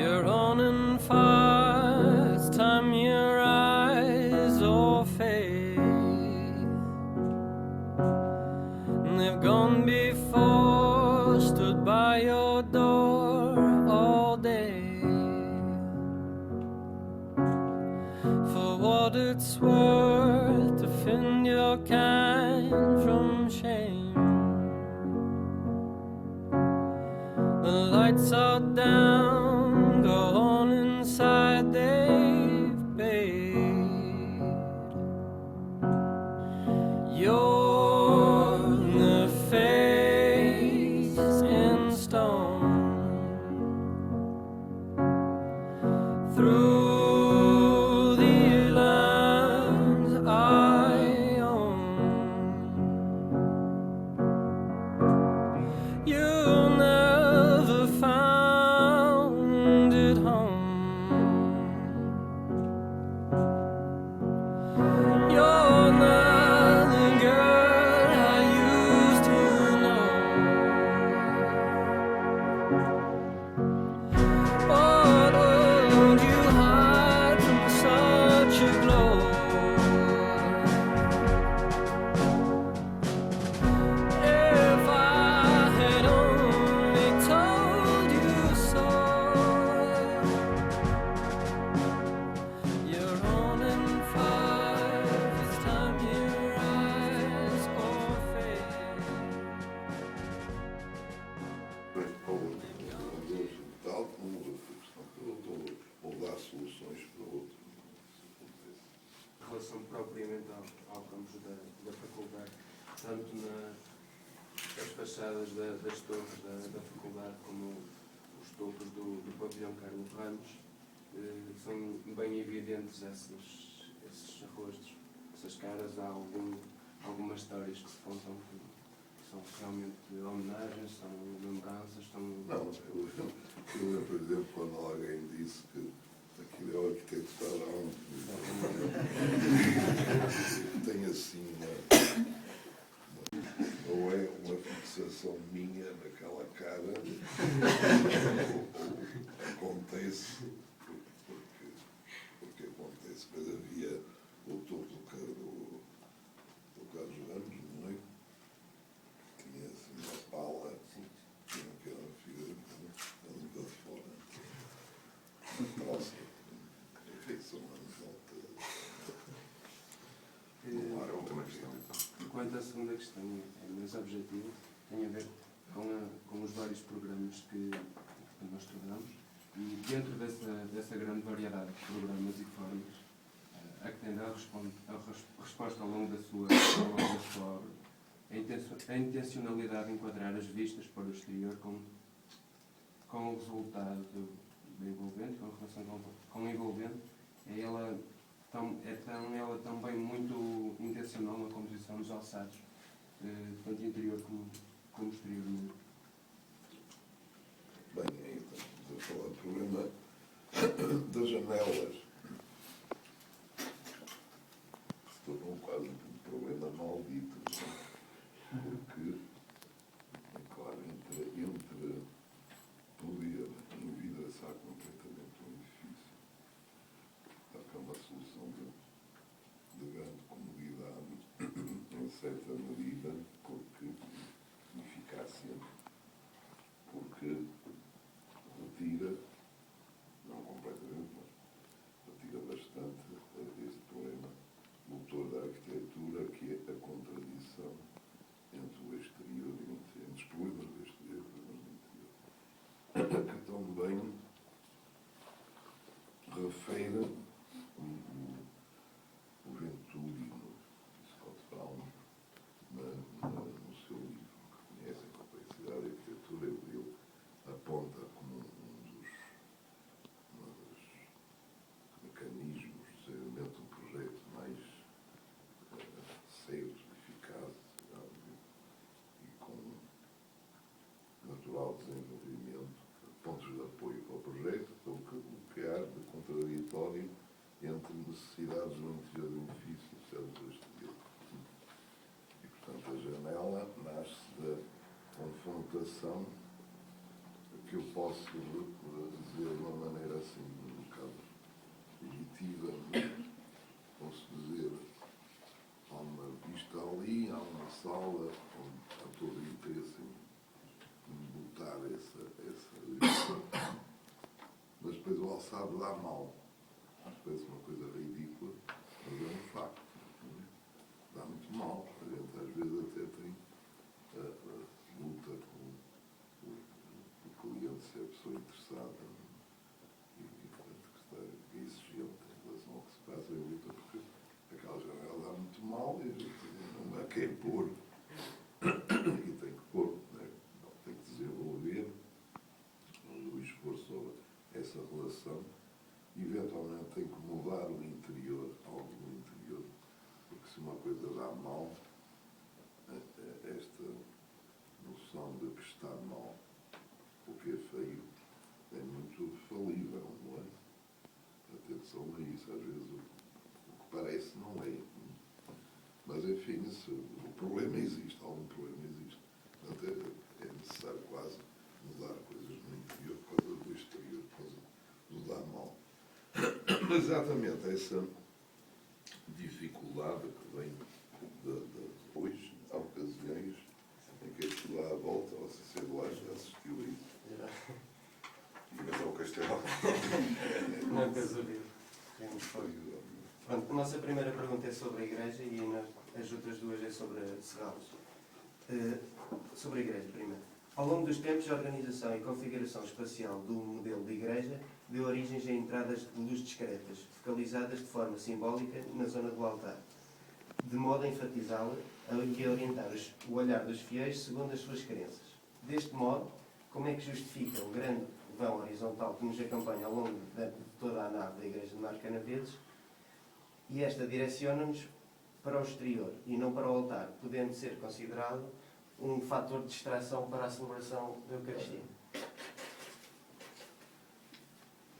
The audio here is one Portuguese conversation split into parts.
You're running far, it's time your eyes all fade. And they've gone before, stood by your door all day. For what it's worth, defend your kind from shame. The lights are down, go on inside, they've paid. You're the face in stone. Through the lands I own, you'll never found it home. You're not the girl I used to know. What would you hide from such a glow? If I had only told you so. You're running fire, it's time your eyes all fade. Tal como outra questão para outro, ou dar soluções para outro. Em relação propriamente ao campus da faculdade, tanto nas fachadas das torres da faculdade como os topos do pavilhão Carlos Ramos, são bem evidentes esses rostos, essas caras. Há algumas histórias que se contam que são realmente homenagens, são lembranças, são... Não, eu lembro, por exemplo, quando alguém disse que aquilo é o arquiteto Sarão, tem assim ou é uma fixação minha naquela cara, ou acontece, porque acontece. Mas havia o topo do Carlos Ramos, não é? Tinha assim uma pala, tinha aquela figura da língua de fora, uma troça, refeição à volta. Não há outra questão. Quanto à segunda questão, é mais objetiva, tem a ver com os vários programas que nós estudamos, e dentro dessa grande variedade de programas e formas, a que tem dado a resposta ao longo da sua obra, a intencionalidade de enquadrar as vistas para o exterior com o resultado do envolvente, com a relação com o envolvente, ela também muito intencional na composição dos alçados, tanto interior como exteriormente. Bem, aí estamos a falar do problema das janelas. Se tornou quase um problema maldito, porque, é claro, entre poder envidraçar completamente um edifício, que é uma solução de grande comodidade, em certa medida, porque eficácia, porque retira, não completamente, mas retira bastante este problema motor da arquitetura, que é a contradição entre o exterior e o interior, entre os problemas do exterior e os problemas do interior, que também refere o Venturi no Scott Brown no seu livro, que conhece a complexidade da arquitetura. Ele aponta como um dos mecanismos de desenvolvimento um projeto mais cedo, eficaz e com natural desenvolvimento, pontos de apoio para o projeto, o que há de contraditório entre necessidades no interior do edifício e necessidades do exterior. E, portanto, a janela nasce da confrontação que eu posso dizer de uma maneira assim, um bocado primitiva, posso dizer, há uma vista ali, há uma sala, onde há todo o interesse em botar essa. Mas depois o alçado dá mal. Parece uma coisa ridícula, mas é um facto. Não é? Dá muito mal. A gente às vezes até tem luta com o cliente, se é a pessoa interessada e portanto, que está exigente em relação ao que se passa em luta, porque aquela janela dá muito mal e a gente não a quer pôr. E tem que pôr, né? Tem que desenvolver o esforço sobre essa relação. Eventualmente tem que mudar o interior, algo no interior, porque se uma coisa dá mal, esta noção de que está mal, o que é feio, é muito falível, não é? Atenção a isso, às vezes o que parece não é. Mas enfim, o problema existe, algum problema existe. Portanto, é necessário quase mudar coisas no interior por causa do exterior, por causa do dar mal. Exatamente essa dificuldade que vem hoje, há ocasiões em que aquilo lá à volta, ou se de lá já assistiu a isso. E mas ao castelo. Não, casualidade. Pronto, a nossa primeira pergunta é sobre a Igreja e as outras duas é sobre Serralves. Sobre a Igreja, primeiro. Ao longo dos tempos, a organização e configuração espacial do modelo de Igreja deu origens a entradas de luz discretas, focalizadas de forma simbólica na zona do altar, de modo a enfatizá-la e a orientar o olhar dos fiéis segundo as suas crenças. Deste modo, como é que justifica o grande vão horizontal que nos acompanha ao longo de toda a nave da Igreja de Mar Canaveses, e esta direciona-nos para o exterior e não para o altar, podendo ser considerado um fator de distração para a celebração da Eucaristia?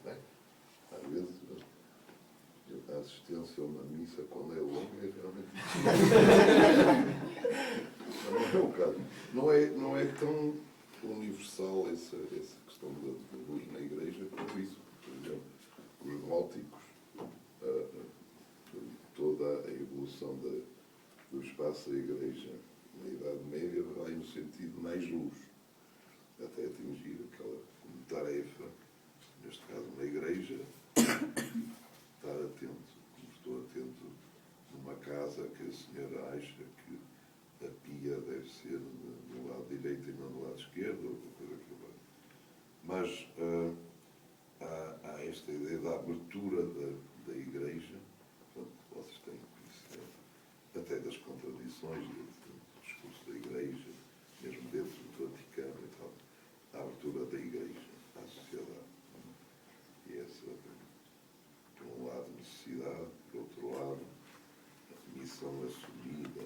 Bem, às vezes a assistência a uma missa, quando é longa, é realmente não é o caso. Não é tão universal essa questão da luz na igreja como isso. Por exemplo, os góticos, toda a evolução do espaço da igreja na Idade Média vai no sentido de mais luz, até atingir aquela como tarefa, neste caso na igreja, estar atento, como estou atento numa casa que a senhora acha que a pia deve ser do lado direito e não do lado esquerdo, ou coisa que vai. Mas há esta ideia da abertura da igreja, portanto, vocês têm conhecimento até das contradições do discurso da igreja, mesmo dentro do Vaticano e tal, a abertura da igreja à sociedade. E essa, por um lado, necessidade, por outro lado, a missão assumida,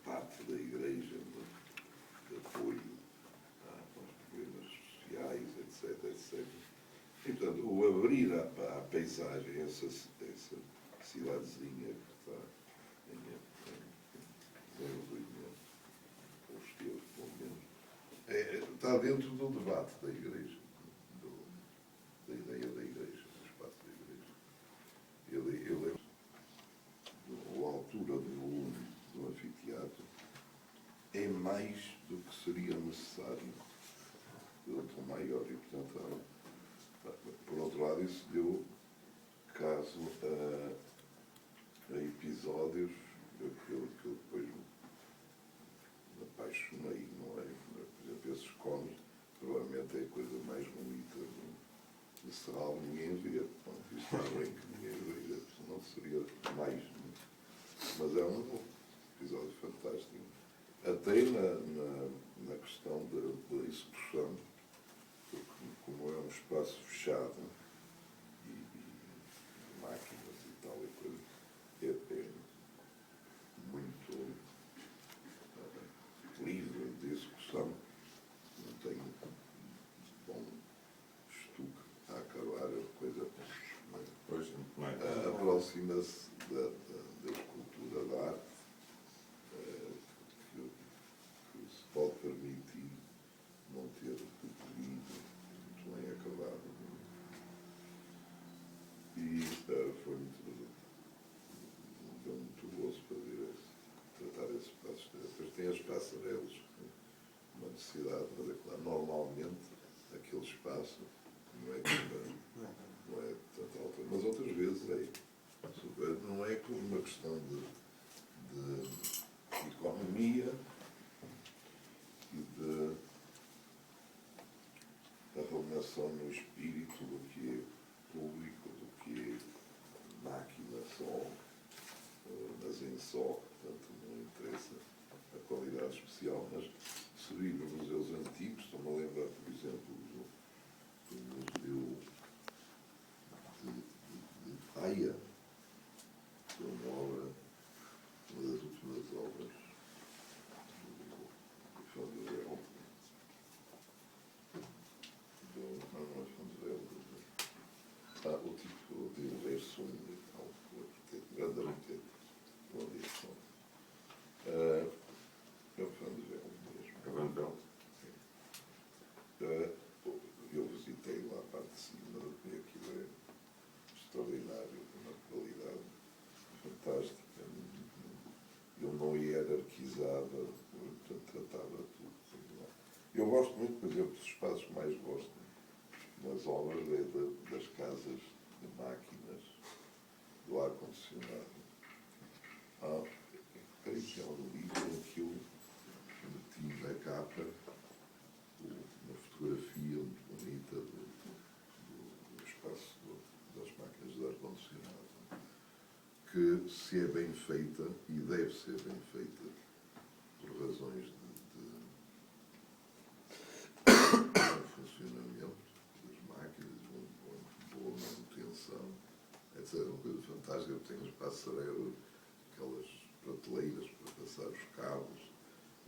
parte da igreja, de apoio aos problemas sociais, etc, etc. E, portanto, o abrir à paisagem essa cidadezinha que está em desenvolvimento, ou esteve, pelo menos, está dentro do debate da igreja, da ideia da igreja, do espaço da igreja. Eu lembro, a altura do volume do anfiteatro é mais do que seria necessário, outro maior, e portanto, por outro lado, isso deu caso a episódios que eu depois me apaixonei, não é? Por exemplo, esses cones, provavelmente é a coisa mais bonita de Serral, ninguém vê. Isso está bem que ninguém vê, senão seria mais. Mas é um episódio fantástico. Até na questão da execução, porque como é um espaço fechado e máquinas e tal, é muito livre de execução, não tem bom estuque a acabar a coisa. Pois, Aproxima-se da escultura da arte que se pode permitir não ter das passarelas, uma necessidade, mas é claro, normalmente aquele espaço não é tanta altura, mas outras vezes é. Não é por uma questão de economia e de arrumação no espírito do que é público, do que é máquina só, mas em só, portanto não interessa a qualidade especial, mas se vir nos museus antigos, estou-me a lembrar, por exemplo, do Museu de Haia, que é uma das últimas obras do Fanduvel, o tipo de Lerson, um grande arquiteto, bom direção. É o Fanduvel mesmo. É Van Belt. Eu visitei lá a parte de cima e aquilo é extraordinário, uma qualidade fantástica. Eu não hierarquizava, portanto tratava tudo. Eu gosto muito, por exemplo, dos espaços que mais gosto nas obras das casas de máquinas, do ar-condicionado. Creio que é um livro em que eu meti na capa uma fotografia muito bonita do espaço das máquinas de ar-condicionado, que se é bem feita, e deve ser bem feita, por razões de bom funcionamento das máquinas, de boa manutenção, etc. É uma coisa fantástica. Tem um passarelo, aquelas prateleiras para passar os cabos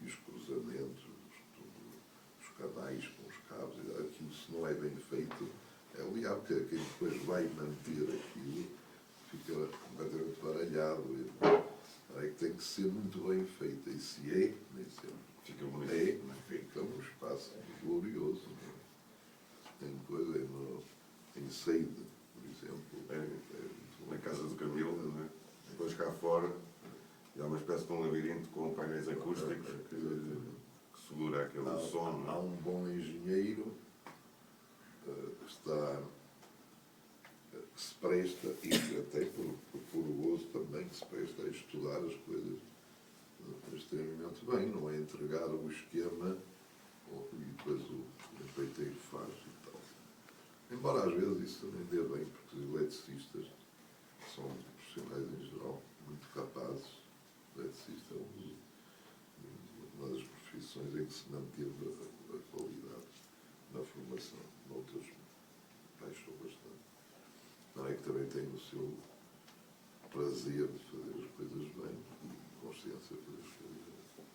e os cruzamentos, os canais com os cabos. Aquilo, se não é bem feito, é liar, porque quem depois vai manter aquilo fica completamente baralhado. É que tem que ser muito bem feito. E se é, nem sempre Fica bonito. fica um espaço glorioso. Não é? Tem coisa em Seide, por exemplo. Na casa do Camilo, não é? Depois cá fora, há uma espécie de um labirinto com painéis acústicos que segura aquele som. Há um bom engenheiro que se presta, e até por gozo também, que se presta a estudar as coisas extremamente bem, não é entregar o esquema e depois o empreiteiro faz e tal. Embora às vezes isso também dê bem, porque os eletricistas são profissionais em geral muito capazes. O eletricista é uma das profissões em que se manteve a qualidade na formação. Noutras baixou bastante. Não é que também tem o seu prazer de fazer as coisas bem e consciência de fazer as coisas bem.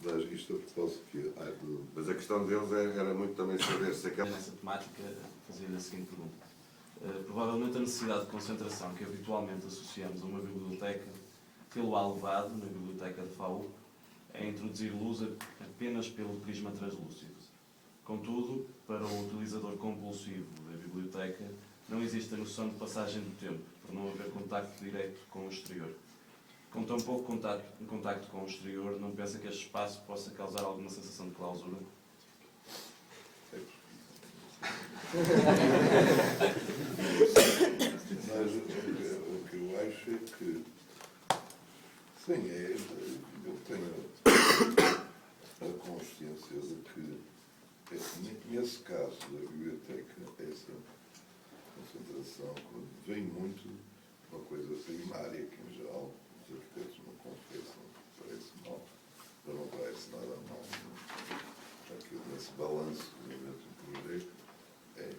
Mas isto a propósito que há de... Mas a questão deles era muito também saber se aquela... Nessa temática, fazia-lhe a seguinte pergunta. Provavelmente a necessidade de concentração que habitualmente associamos a uma biblioteca, tê-lo-á levado, na biblioteca de FAU, é introduzir luz apenas pelo prisma translúcido. Contudo, para o utilizador compulsivo da biblioteca, não existe a noção de passagem do tempo, por não haver contacto direto com o exterior. Com tão pouco contacto com o exterior, não pensa que este espaço possa causar alguma sensação de clausura? Mas o que eu acho é que, sim, eu tenho a consciência de que, nesse caso da biblioteca, essa concentração vem muito uma coisa primária, que em geral os arquitetos não confessam, parece mal, mas não parece nada mal. Aquilo, nesse balanço do projeto, é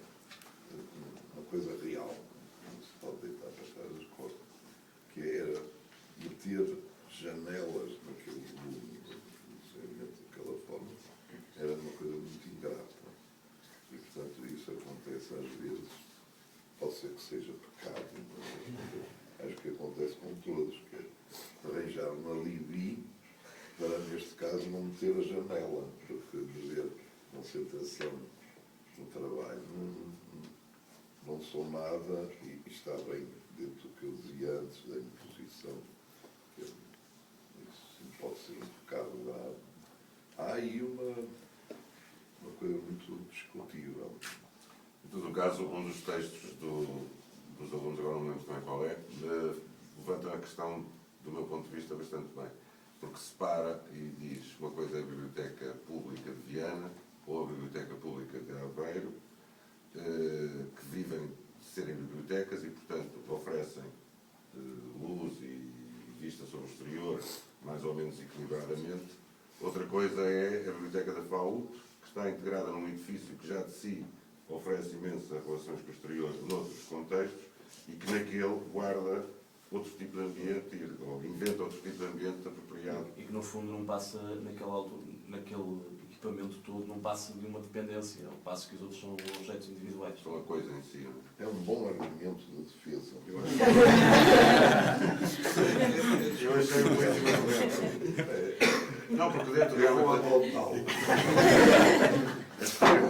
uma coisa real, não se pode deitar para trás das costas, que era meter janelas naquele volume, daquela forma, era uma coisa muito ingrata. E, portanto, isso acontece às vezes, pode ser que seja pecado, mas acho que acontece com todos, que é arranjar uma libi para, neste caso, não meter a janela, porque dizer concentração no trabalho não sou nada e está bem dentro do que eu dizia antes da imposição, que isso pode ser um pecado grave. aí uma coisa muito discutível. Em todo o caso, um dos textos dos alunos, agora não me lembro também qual é, levanta a questão, do meu ponto de vista, bastante bem. Porque separa e diz uma coisa é a Biblioteca Pública de Viana ou a Biblioteca Pública de Aveiro, que vivem de serem bibliotecas e, portanto, oferecem luz e vista sobre o exterior, mais ou menos equilibradamente. Outra coisa é a Biblioteca da FAUT, que está integrada num edifício que já de si oferece imensas relações com o exterior noutros contextos e que naquele guarda outro tipo de ambiente, ou inventa outro tipo de ambiente apropriado. E que no fundo não passa, naquele equipamento todo, não passa de uma dependência, ao passo que os outros são objetos individuais. São a coisa em si. É um bom argumento de defesa. Eu achei um péssimo argumento. Não, porque dentro realmente a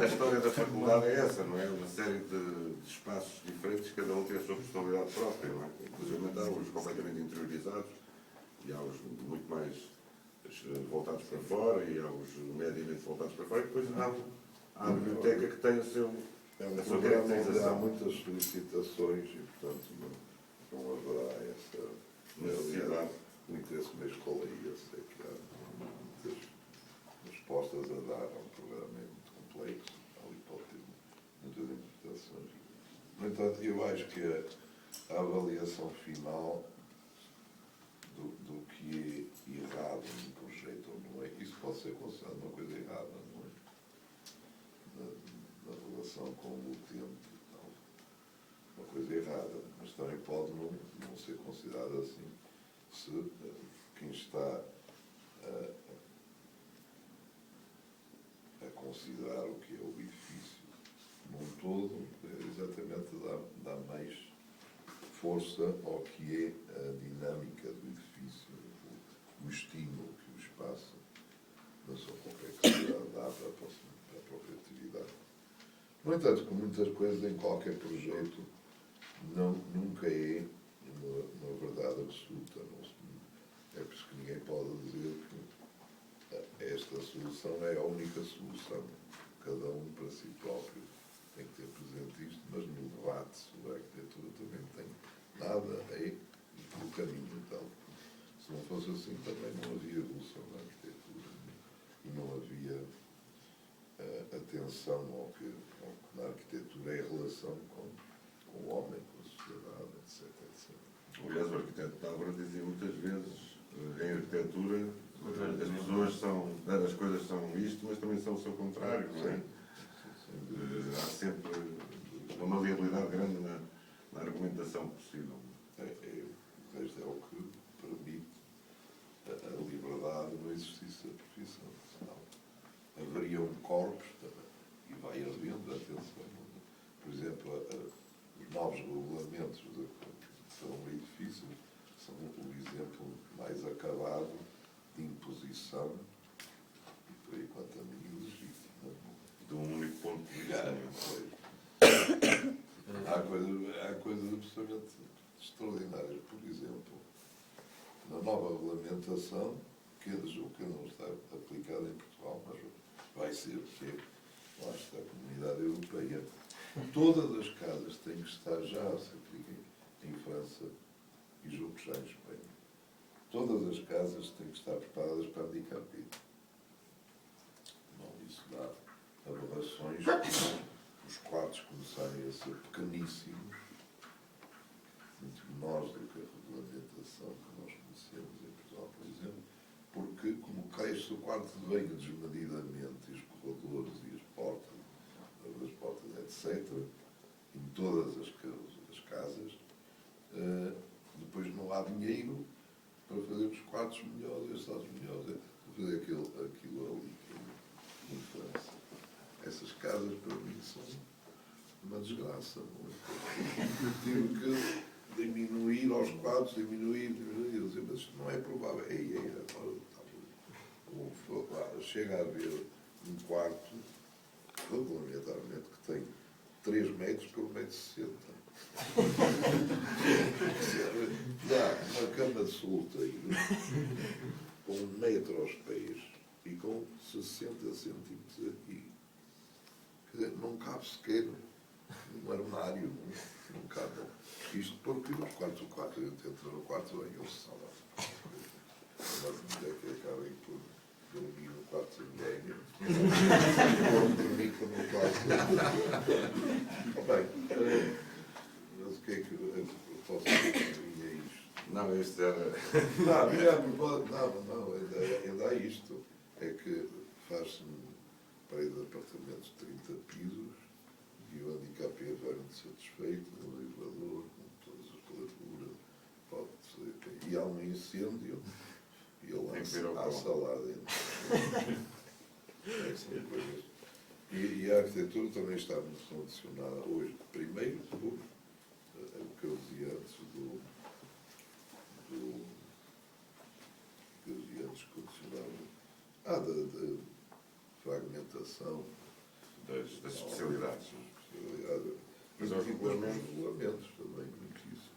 história da faculdade é essa, não é? Uma série de espaços diferentes, cada um tem a sua personalidade própria, não é? Inclusive há os completamente interiorizados e há os muito mais voltados para fora e há os mediamente voltados para fora e depois há a biblioteca que tem a sua programa onde há caracterização. muitas solicitações e, portanto, não haverá essa Necessidade. O interesse da escola é esse, é que há muitas respostas a dar a um programa muito complexo, ali pode ter muitas interpretações. No entanto, eu acho que a avaliação final do que é errado num projeto ou não é, isso pode ser considerado uma coisa errada, não é? Na relação com o utente, não. Uma coisa errada, mas também pode não ser considerada assim se quem está a considerar o que é o edifício num todo, exatamente dá mais força ao que é a dinâmica do edifício, o estímulo que o espaço, na sua complexidade, dá para a própria atividade. No entanto, com muitas coisas em qualquer projeto, nunca é uma verdade absoluta. É por isso que ninguém pode dizer que esta solução é a única solução. Cada um para si próprio tem que ter presente isto, mas no debate sobre a arquitetura também tem nada é o caminho. Então, se não fosse assim, também não havia evolução na arquitetura e não havia atenção ao que na arquitetura é a relação com o homem, com a sociedade, etc. Aliás, o arquiteto Távora dizia muitas vezes, em arquitetura, as coisas são isto, mas também são o seu contrário, não é? Há sempre uma maleabilidade grande na argumentação possível. Desde é o que permite a liberdade no exercício da profissão. Senão haveria um corpus e vai havendo, atenção. Por exemplo, os novos regulamentos para um edifício são o exemplo mais acabado de imposição e, por enquanto, a mim, legítima. De um único ponto de vista. Há coisas absolutamente extraordinárias. Por exemplo, na nova regulamentação, que eu julgo que não está aplicada em Portugal, mas vai ser, porque lá está a Comunidade Europeia. Todas as casas têm que estar, já se aplica em França e julgo que já em Espanha. Todas as casas têm que estar preparadas para handicapir. Não, isso dá aberrações, os quartos começarem a ser pequeníssimos, muito menores do que a regulamentação que nós conhecemos em Portugal, por exemplo, porque como cresce o quarto de banho desmedidamente, e os corredores e as portas, etc., em todas as casas, depois não há dinheiro para fazer os quartos melhores, as salas melhores, para fazer aquilo ali em França. Essas casas, para mim, são uma desgraça. Tive que diminuir aos quartos, diminuir, mas isto não é provável. Agora chega a haver um quarto, regulamentarmente, que tem 3 metros por 1,60 m. Dá uma cama de solteiro com 1 metro aos pés e com 60 centímetros aqui. Quer dizer, não cabe sequer num armário, não cabe. Isto porque no quarto, a gente entra no quarto bem, eu sala. Mas mulher que acabem por dormir no quarto de ninguém. Ou dormir no quarto. Bem, mas o que é que eu posso dizer a isto? Não, este era. Não, ainda há isto. É que faz-se para ir de apartamentos de 30 pisos e o handicap é realmente satisfeito no elevador, com todas as claturas, pode ser. E há um incêndio e ele lança a salada dentro. São coisas. E a arquitetura também está muito condicionada hoje, primeiro por o que eu dizia antes que eu dizia antes, condicionado da fragmentação Das especialidades. Mas, Mas, e dos regulamentos também, muito isso.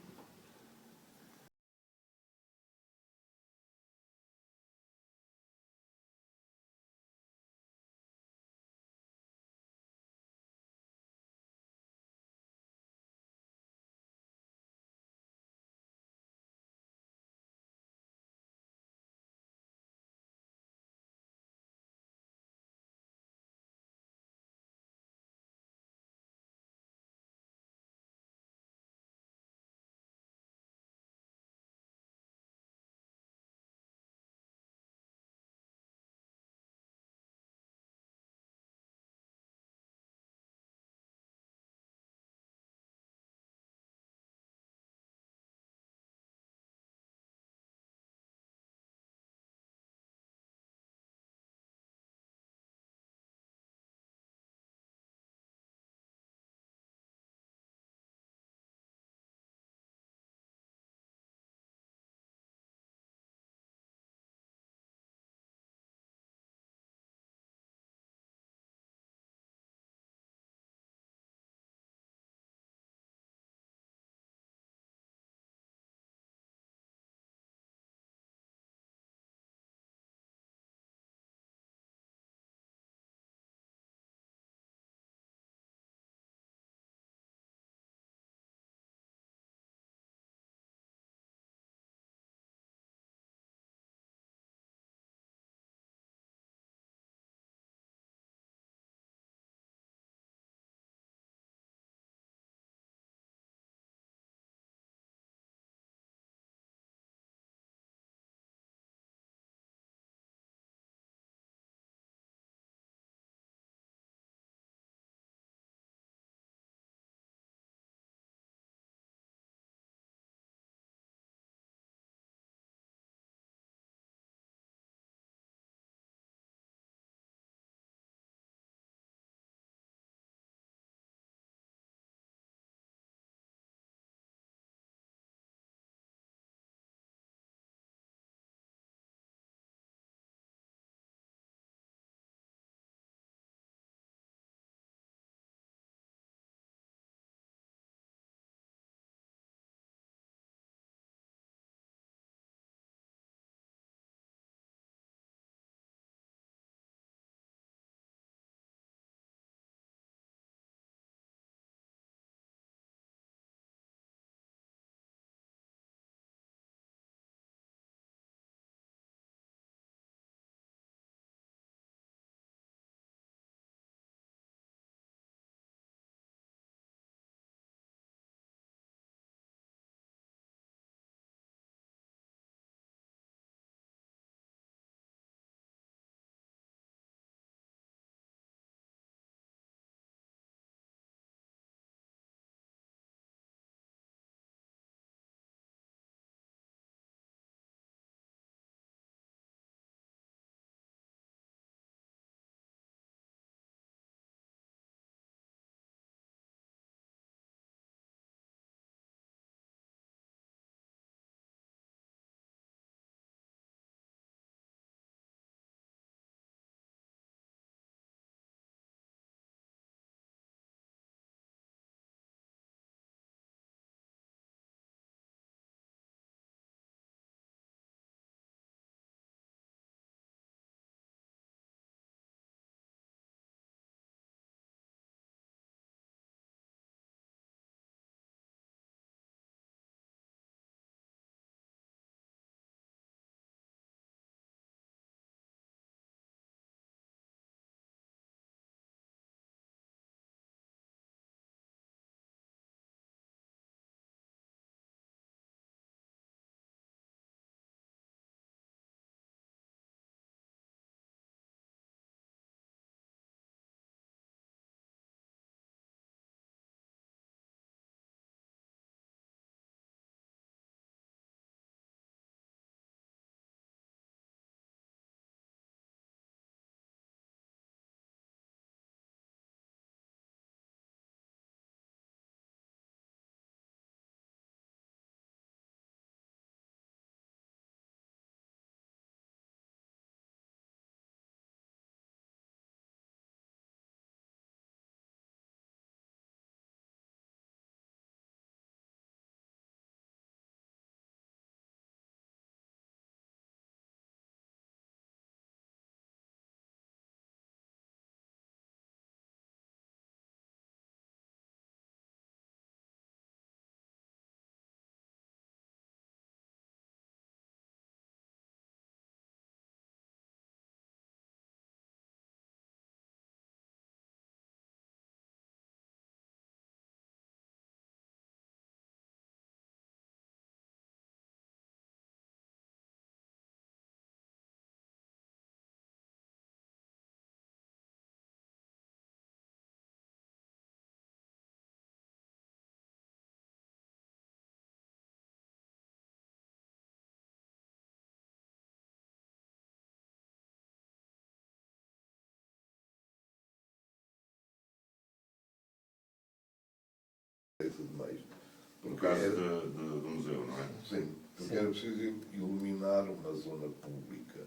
caso do museu, não é? Sim, porque era preciso iluminar uma zona pública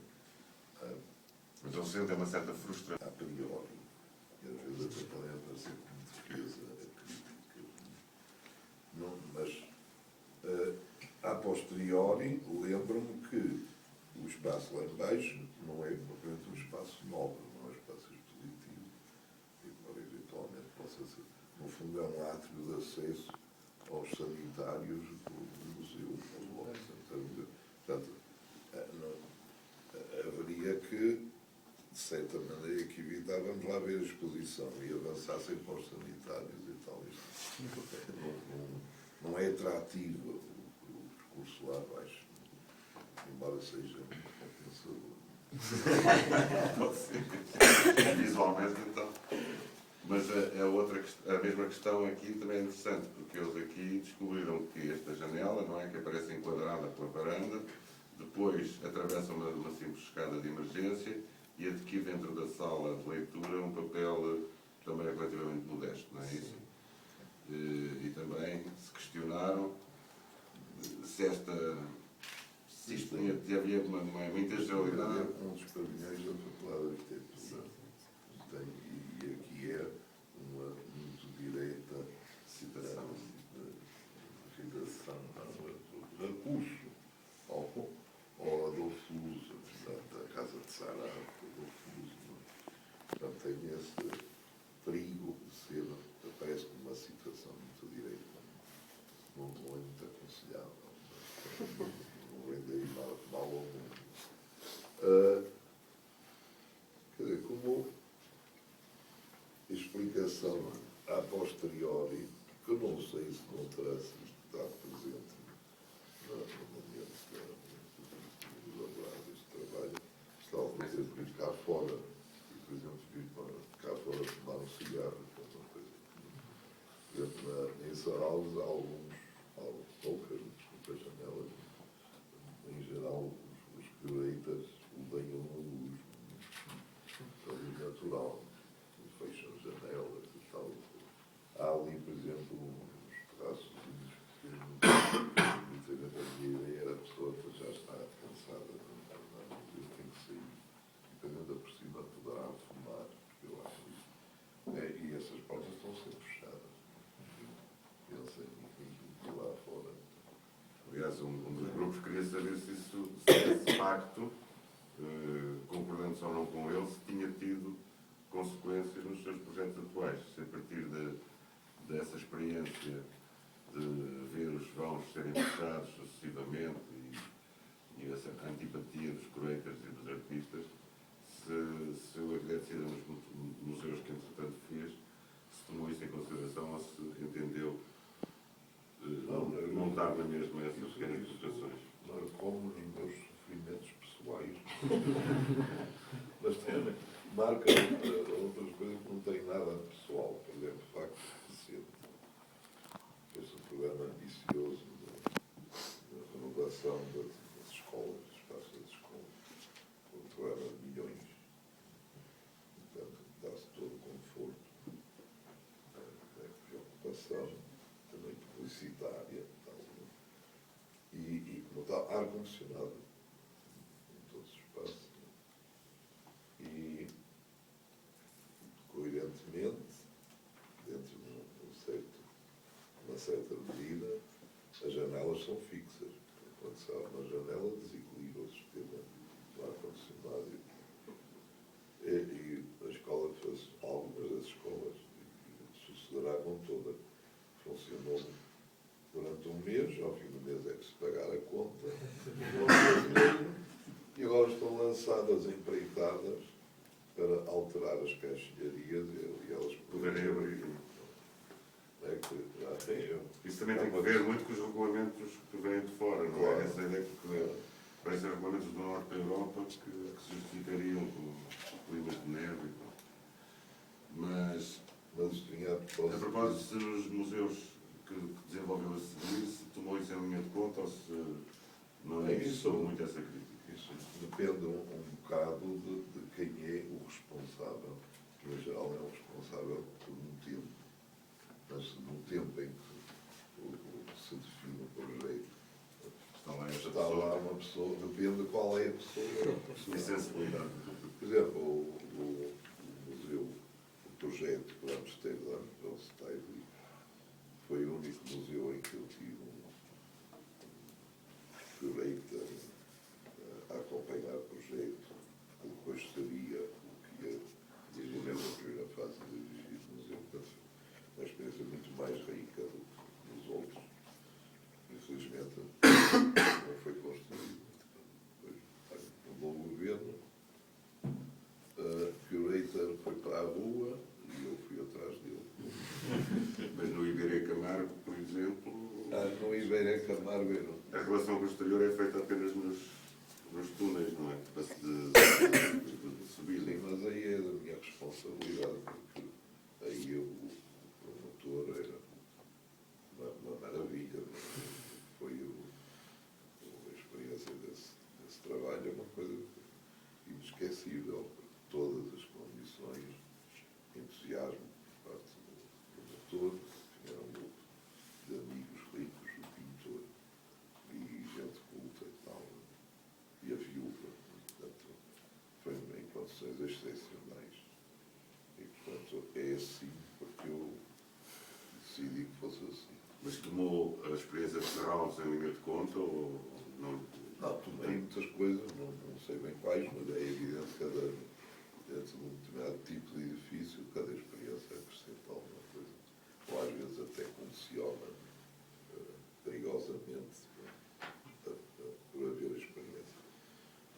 Mas eles sentem uma certa frustração. a priori. E às vezes até podem aparecer como defesa crítica. Não, mas a posteriori lembro-me que o espaço lá em baixo não é propriamente um espaço nobre, não é um espaço expositivo. Embora eventualmente possa ser. No fundo é um átrio de acesso aos sanitários do museu. Portanto, haveria que, de certa maneira, que evitar, vamos lá ver a exposição e avançar sempre para os sanitários e tal. Isto não é atrativo o percurso lá abaixo, embora seja compensador. Pode ser. Visualmente, então. Mas a mesma questão aqui também é interessante, porque eles aqui descobriram que esta janela, não é, que aparece enquadrada pela varanda, depois atravessa uma simples escada de emergência e adquire dentro da sala de leitura um papel também relativamente modesto, não é isso? E também se questionaram se isto havia uma intencionalidade. Um dos pavilhões da Faculdade de Arquitetura. E aqui é uma muito direita citação de recurso ao Adolfo Luz, portanto, a Casa de Sará, Adolfo Luz. Portanto, tem esse perigo de ser, parece como uma citação muito direita. Não é muito aconselhável. Não vem daí mal ao mundo. Quer dizer, como explicação a posteriori, que eu não sei se não terá sido estado presente no momento de elaborar este trabalho, está ao fazer vir cá fora, e, por exemplo, vir para cá fora fumar um cigarro, que é uma coisa que, por exemplo, em Saralves há poucas, desculpa, janelas, em geral, os creureitas odeiam a luz, a luz natural, fecham janelas e tal. Há ali, por exemplo, uns pedaços que a minha ideia era a pessoa que já está cansada, tem que sair, e depois ainda por cima poderá fumar, porque eu acho isso. E essas portas estão sempre fechadas. Pensem em lá fora. Aliás, um dos grupos queria saber se esse facto, concordando ou não com ele, se tinha tido consequências nos seus projetos atuais, se a partir dessa experiência de ver os vãos serem fechados sucessivamente e essa antipatia dos coreitas e dos artistas, se o arquiteto nos museus que entretanto fez, se tomou isso em consideração ou se entendeu montar na mesma essas pequenas situações. Não é como os meus sofrimentos pessoais. Mas marca outras coisas que não têm nada pessoal. Por exemplo, o facto de ser esse programa ambicioso de renovação das escolas, dos espaços das escolas, um programa de milhões. Portanto, dá-se todo o conforto, preocupação, também publicitária, tal, e como tal, ar-condicionado em todos os espaços. E, coerentemente, dentro de uma certa medida, as janelas são fixas. Quando se abre uma janela, desequilibra o sistema do ar-condicionado. E a escola fez algumas das escolas, e sucederá com toda. Funcionou durante um mês, ao fim do mês é que se pagar a conta, e agora estão lançadas empreitadas para alterar as caixilharias e elas Poderem abrir. É que já tem. Isso também tem que ver muito com os regulamentos que vêm de fora, não Claro. é? Essa ideia que parecem regulamentos do norte da Europa que se justificariam com climas de neve e tal. Mas, Mas tinha a propósito, se nos museus que desenvolveu a seguir, se tomou isso em linha de conta ou se não É existiu isso. muito essa crítica? Isso depende um bocado de quem é o responsável, que em geral é o responsável por um tempo. Mas no tempo em que se pessoa, depende de qual é a pessoa. E sensibilidade. Por exemplo, o museu, o projeto que o Amsterdã, o Steve, foi o único museu em que eu tive um curator a acompanhar o projeto, que depois sabia o que ia dirigir na primeira fase de dirigir o museu. Portanto, uma experiência muito mais rica do que nos outros. Infelizmente, não foi construído. Depois, mudou o governo, curator foi para a rua e eu fui atrás dele. Mas no Iberê Camargo, por exemplo, No Iberia Camargo, a relação com o exterior é feita apenas nos túneis, não é? Para se de subir. sim, mas aí é da minha responsabilidade, porque aí o promotor era uma maravilha. Foi a experiência desse trabalho, é uma coisa inesquecível, todas as condições, entusiasmo por parte do promotor, que era um grupo de amigos ricos, o pintor e gente culta e tal, e a viúva. Portanto, foi em condições excepcionais. E, portanto, é assim porque eu decidi que fosse assim. Mas tomou a experiência de Serralves em linha de conta ou não? Não, tomei muitas coisas, não sei bem quais, mas é evidente que dentro de um determinado tipo de edifício, cada experiência acrescenta alguma coisa. Ou às vezes até condiciona perigosamente por haver a experiência.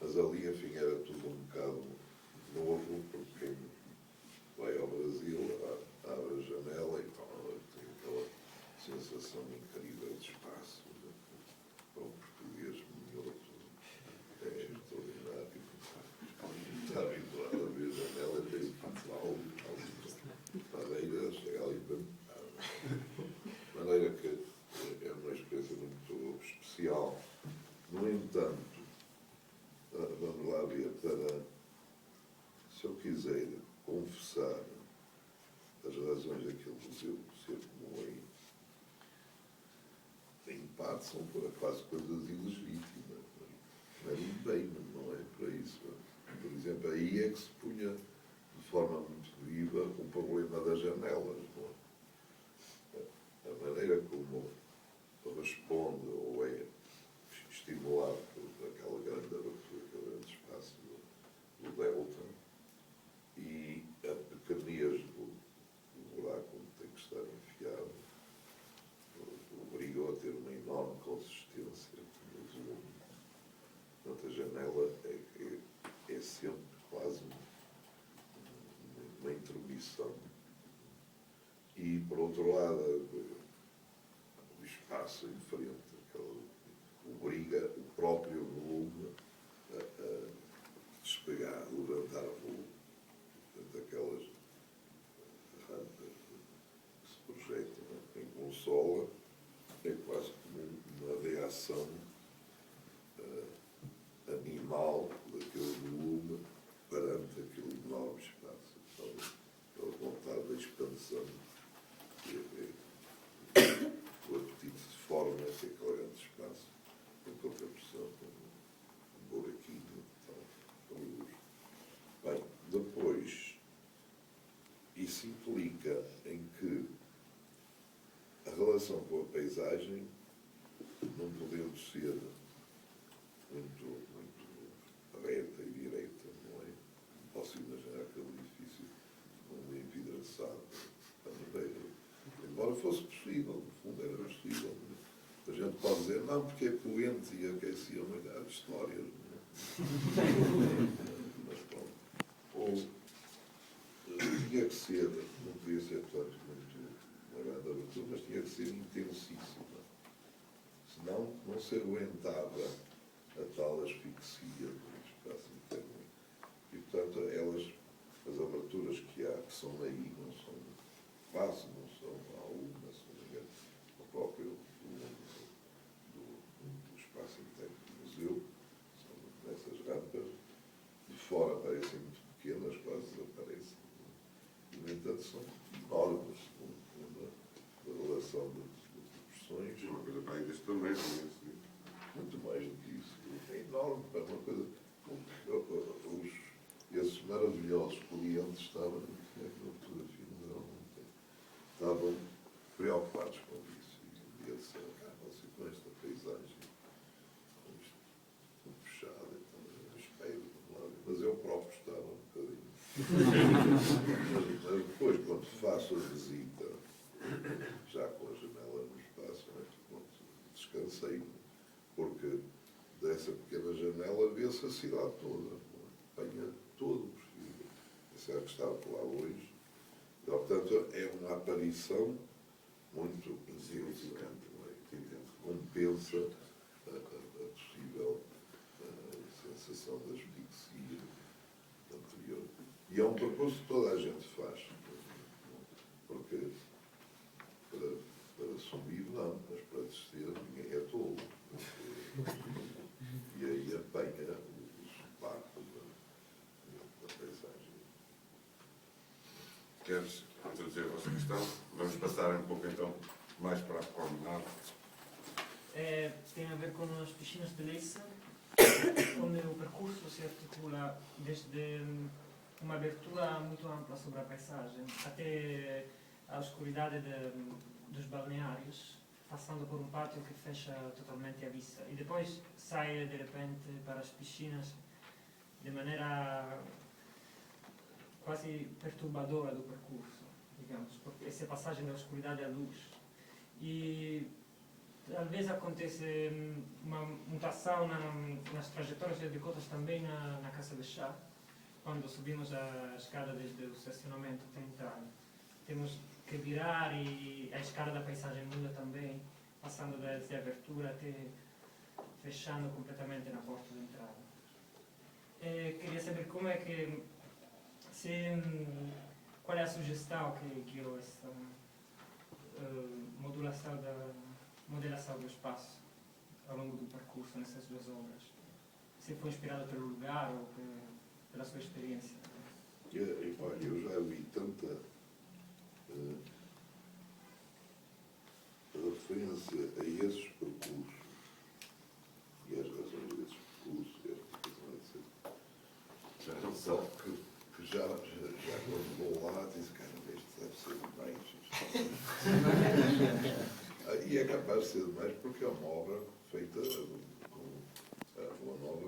Mas ali, enfim, era tudo um bocado novo, porque quem vai ao Brasil, abre a janela e tem aquela sensação incrível de espaço. Para um português minhoto, é extraordinário. Está habituado a ver a janela, tem o quintal, padeira, chega ali para. De maneira que é uma experiência muito especial. No entanto, vamos lá ver, se eu quiser confessar as razões daquele museu ser como é, em parte são quase coisas ilegítimas, mas bem, não é para isso. Por exemplo, aí é que se punha de forma muito viva o problema das janelas. Não é? A maneira como responde ou é estimulado por aquela grande abertura, aquele grande espaço do delta e a pequenez do buraco onde tem que estar enfiado obrigou a ter uma enorme consistência no volume. Portanto, a janela é sempre quase uma intromissão. E, por outro lado, o espaço em frente, obriga o próprio volume a despegar, levantar voo. Portanto, aquelas rampas que se projetam em consola é quase como uma reação animal daquele volume perante aquele enorme espaço. Então, pela vontade da expansão, o apetite se forma naquele grande espaço, com pouca pressão, com um buraquinho, com luz. Bem, depois, isso implica em que a relação com a paisagem não podendo ser muito reta e direita, não é? Não posso imaginar aquele edifício com um envidraçado a madeira. Embora fosse possível, no fundo era possível. A gente pode dizer, não, porque é poente e aquecia uma idade de histórias. Não é? Mas pronto. Ou tinha que ser, não podia ser, portanto, muito uma grande abertura, mas tinha que ser intensíssima. Senão não se aguentava a tal asfixia do espaço interno. E, portanto, as aberturas que há, que são aí, não são quase, não são algumas, se não me engano, o próprio do espaço interno do museu, são nessas rampas, de fora parecem muito pequenas, quase desaparecem. E, no entanto, são enormes, na relação de proporções. Uma coisa para aí deste tamanho, Muito mais do que isso. É estavam preocupados com isso. E disse, você com esta paisagem, com isto tudo fechado, então, espelho, mas eu próprio estava um bocadinho. Mas depois, quando faço a visita, já com a janela no espaço, descansei, porque dessa pequena janela vê-se a cidade toda, apanha todo o perfil. Esse é que está por lá hoje. E, portanto, é uma aparição muito insignificante, compensa a possível sensação da asfixia anterior. E é um percurso que toda a gente faz, porque para subir não, mas para descer ninguém é tolo. E aí apanha o sopapo da paisagem. Queres introduzir a vossa questão? Vamos passar um pouco então mais para a promenade. Tem a ver com as piscinas de Leça, onde o percurso se articula desde uma abertura muito ampla sobre a paisagem até a escuridade dos balneários, passando por um pátio que fecha totalmente a vista. E depois sai de repente para as piscinas de maneira quase perturbadora do percurso, digamos, porque essa passagem da escuridade à luz. E talvez acontece uma mutação nas trajetórias de cotas também na Casa de Chá, quando subimos a escada desde o estacionamento até a entrada. Temos que virar e a escada da paisagem muda também, passando desde a abertura até fechando completamente na porta de entrada. Queria saber como é que, qual é a sugestão que guiou essa modelação do espaço ao longo do percurso nessas duas obras. Se foi inspirada pelo lugar ou pela sua experiência? Olha, eu já vi tanta referência a esses percursos e as razões desses percursos e a aplicação, etc. Só que já quando vou lá disse, cara, isto deve ser demais. E é capaz de ser demais porque é uma obra feita uma nova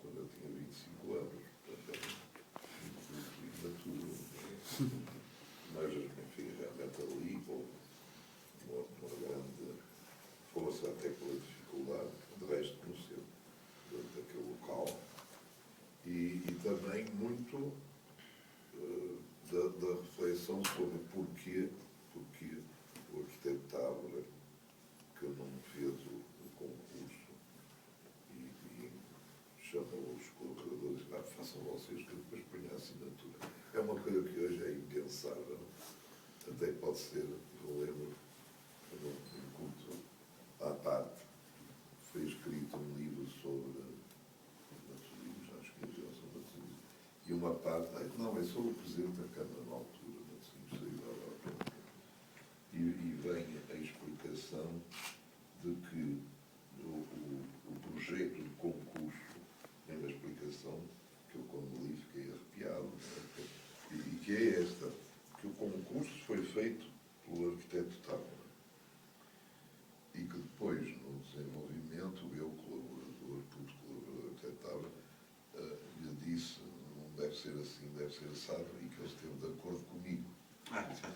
quando eu tinha 25 anos. Portanto, é muito imaturo. Mas, enfim, realmente ali, com uma grande força, até pela dificuldade, de resto conheceu daquele local. E também muito da reflexão sobre porquê o arquiteto Távora, que não fez o concurso e chamou os colaboradores e disse, façam vocês que depois ponham a assinatura. É uma coisa que hoje é impensável. Até pode ser, eu lembro, num culto à parte, foi escrito um livro sobre Matosinhos, acho que é Gelson Matosinhos, e uma parte, não, é sobre o Presidente da Câmara na altura, Matosinhos saiu lá, e vem a explicação de que o projeto de concurso, vem da explicação, que eu quando li fiquei arrepiado, e que é esta, que o concurso foi feito pelo arquiteto Távora e que depois, no desenvolvimento, eu, colaborador, puto colaborador do arquiteto Távora, lhe disse, não deve ser assim, deve ser assado, e que ele esteve de acordo comigo.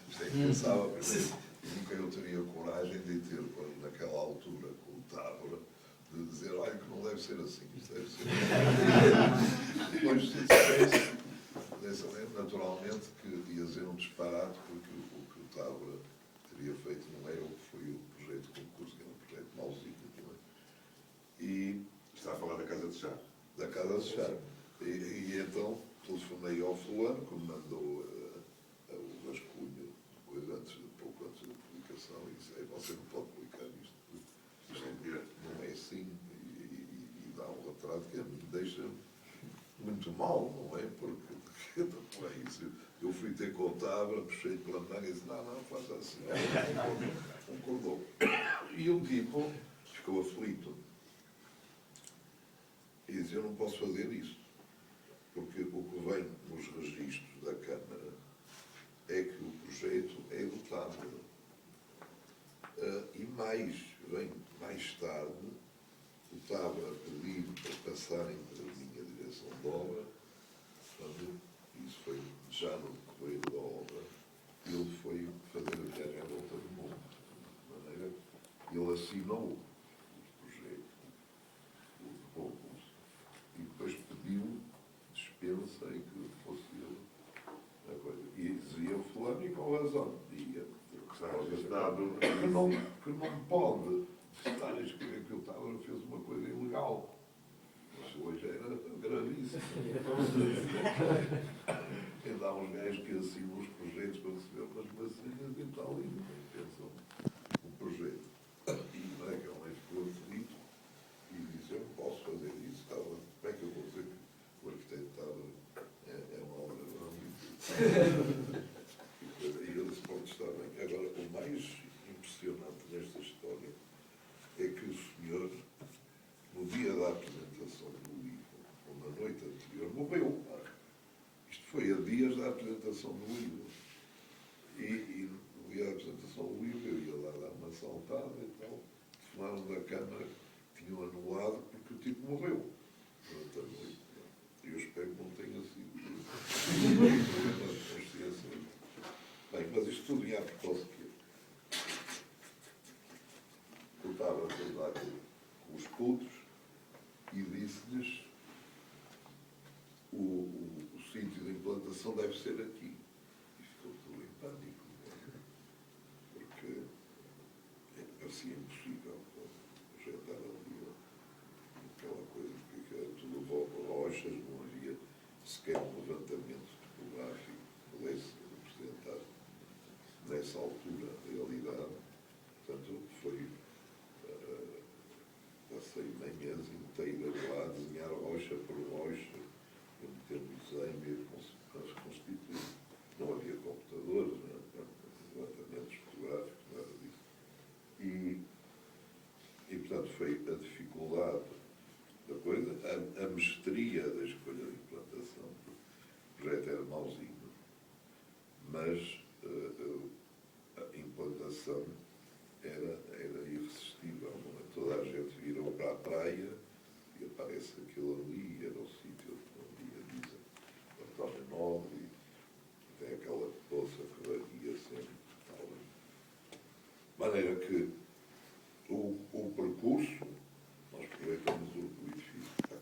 Isto é que pensava, nunca eu teria coragem de ter, naquela altura, com o Távora, de dizer, olha, que não deve ser assim, isto deve ser assim. Depois, se dissesse, naturalmente, que ia ser um disparate, porque o que o Távora teria feito não era o que foi o projeto de concurso, que era um projeto mauzinho. E Está a falar da Casa de Chá. da Casa de Chá. E então telefonei ao fulano, que me mandou o rascunho, depois, pouco antes da publicação, e disse, você não pode publicar isto não é assim, e dá um retrato que a mim deixa muito mal, não é? Porque não é isso. Eu fui ter com o Távora, puxei pela manga e disse, não, faz assim. Concordou. E o tipo ficou aflito. E disse, eu não posso fazer isso. Porque o que vem nos registros da Câmara é que o projeto é do Távora. mais tarde, estava a pedir para passarem para a minha direção de obra, portanto, isso foi já no decorrer da obra, ele foi fazer a viagem à volta do mundo. De maneira que ele assinou os projetos, o concurso, e depois pediu dispensa e que fosse ele a coisa. E dizia o fulano, e com razão, dizia que não pode estar a escrever que o Távora fez uma coisa ilegal. Isso hoje era gravíssimo. Ainda há uns gajos que assinam os projetos para receber umas vacinas e tal, e não pensam o projeto. E não é que ele ficou aflito e disse, eu não posso fazer isso, Távora. Como é que eu vou dizer que o arquiteto Távora é uma obra grande? E ele se pode estar bem. Agora, o mais impressionante nesta história é que o senhor, no dia da apresentação do livro, ou na noite anterior, morreu. Isto foi a dias da apresentação do livro. E no dia da apresentação do livro, eu ia lá dar uma saltada e tal. Telefonaram da Câmara que tinham anulado porque o tipo morreu durante a noite. E eu espero que não tenha sido problema de consciência. Bem, mas isto tudo ia a propósito que eu estava lá com os putos e disse-lhes o sítio de implantação deve ser aqui. E ficou tudo em pânico, porque parecia impossível projetar ali aquela coisa, porque era tudo rochas, não havia sequer um levantamento topográfico que pudesse representar nessa altura a realidade. Portanto, foi passei manhãs inteiras lá a desenhar rocha por rocha, a meter no desenho e a reconstituir. Não havia computadores, levantamentos fotográficos, nada disso. E portanto, foi a dificuldade da coisa, a mestria da escolha de implantação. O projeto era mauzinho, mas a implantação era irresistível. Não é? Toda a gente virou para a praia e aparece aquilo ali, era o sítio onde ia dizer António Nobre, e tem aquela poça que varia sempre. Tal. De maneira que o percurso, nós aproveitamos o edifício para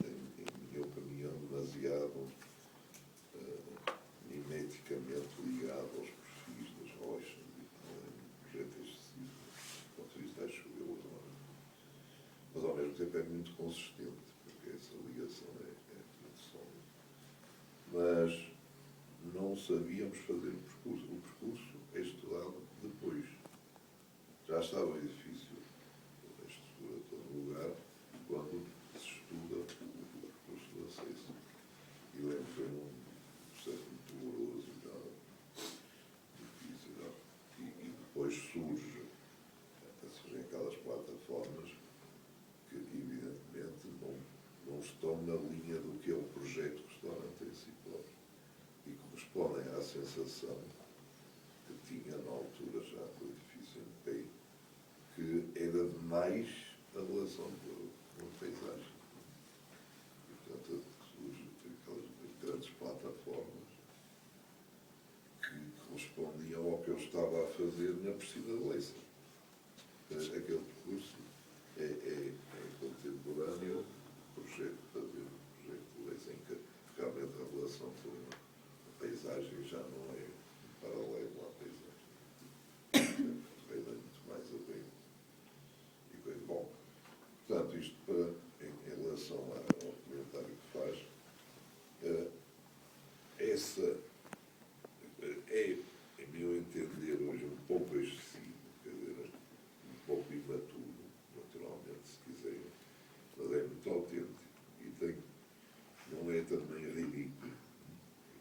em meu caminhão demasiado mimeticamente ligado aos perfis das rochas e tal, é um projeto excessivo, do ponto de vista acho eu agora. Mas ao mesmo tempo é muito consistente, porque essa ligação é muito sólida. Mas não sabíamos fazer o percurso. O percurso é estudado depois. Já estava o edifício, a estrutura de todo lugar, quando se estuda o percurso do acesso. E lembro que foi um processo muito doloroso e tal, difícil. Tal. E depois surgem aquelas plataformas que, evidentemente, não estão na linha do que é o projeto restaurante em si próprio. E correspondem à sensação que tinha na altura já do edifício em pé, que era demais a relação com a paisagem. E, portanto, surgem aquelas grandes plataformas que correspondiam ao que eu estava a fazer na Presida de Leça. Aquele percurso é contemporâneo do projeto de Leça, em que realmente a relação com a paisagem já não é paralelo à paisagem. Vai muito mais a bem. E coisa. Bom, portanto, isto em relação ao comentário que faz, essa é, em meu entender, hoje um pouco excessivo, quer dizer, um pouco imaturo, naturalmente, se quiserem, mas é muito autêntico e não é também ridículo,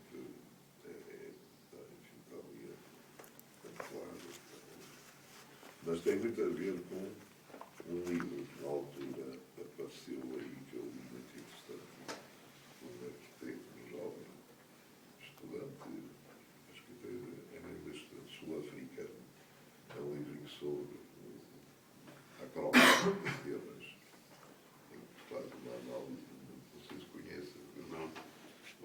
porque enfim, está ali a claro. Mas tem muito a ver com um livro que na altura apareceu aí, que eu li muito interessante, um arquiteto, um jovem estudante, acho que era estudante sul-africano,